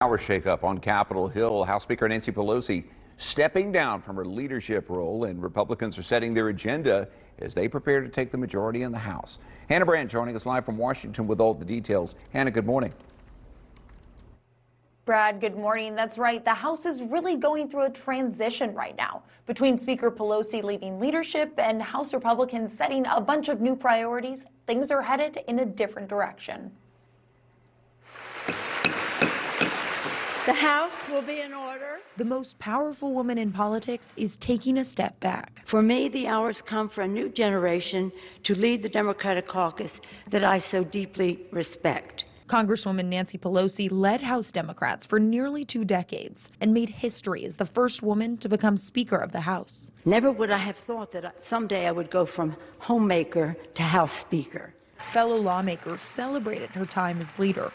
Power shakeup on Capitol Hill. House Speaker Nancy Pelosi stepping down from her leadership role, and Republicans are setting their agenda as they prepare to take the majority in the House. Hannah Brandt joining us live from Washington with all the details. Hannah, good morning. Brad, good morning. That's right. The House is really going through a transition right now between Speaker Pelosi leaving leadership and House Republicans setting a bunch of new priorities. Things are headed in a different direction. The House will be in order. The most powerful woman in politics is taking a step back. For me, the hour's come for a new generation to lead the Democratic caucus that I so deeply respect. Congresswoman Nancy Pelosi led House Democrats for nearly 2 decades and made history as the first woman to become Speaker of the House. Never would I have thought that someday I would go from homemaker to House Speaker. Fellow lawmakers celebrated her time as leader.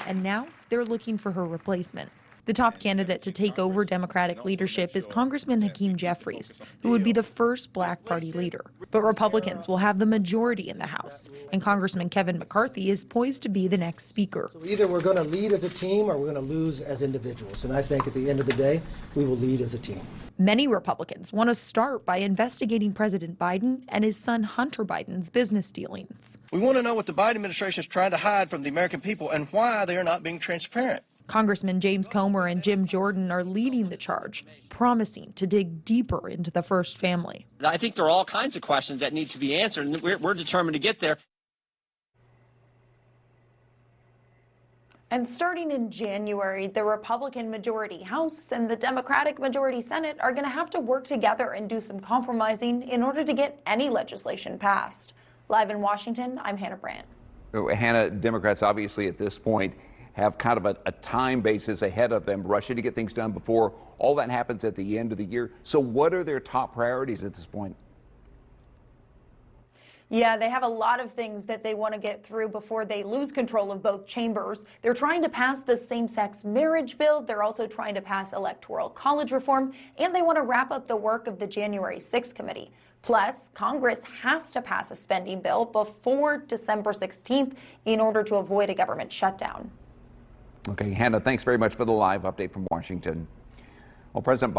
And now they're looking for her replacement. The top candidate to take over Democratic leadership is Congressman Hakeem Jeffries, who would be the first black party leader. But Republicans will have the majority in the House, and Congressman Kevin McCarthy is poised to be the next speaker. So either we're going to lead as a team or we're going to lose as individuals. And I think at the end of the day, we will lead as a team. Many Republicans want to start by investigating President Biden and his son Hunter Biden's business dealings. We want to know what the Biden administration is trying to hide from the American people and why they are not being transparent. Congressman James Comer and Jim Jordan are leading the charge, promising to dig deeper into the first family. I think there are all kinds of questions that need to be answered, and we're determined to get there. And starting in January, the Republican majority House and the Democratic majority Senate are going to have to work together and do some compromising in order to get any legislation passed. Live in Washington, I'm Hannah Brandt. Hannah, Democrats obviously at this point have kind of a time basis ahead of them, rushing to get things done before all that happens at the end of the year. So what are their top priorities at this point? Yeah, they have a lot of things that they want to get through before they lose control of both chambers. They're trying to pass the same-sex marriage bill. They're also trying to pass electoral college reform, and they want to wrap up the work of the January 6th committee. Plus, Congress has to pass a spending bill before December 16th in order to avoid a government shutdown. Okay, Hannah, thanks very much for the live update from Washington. Well, President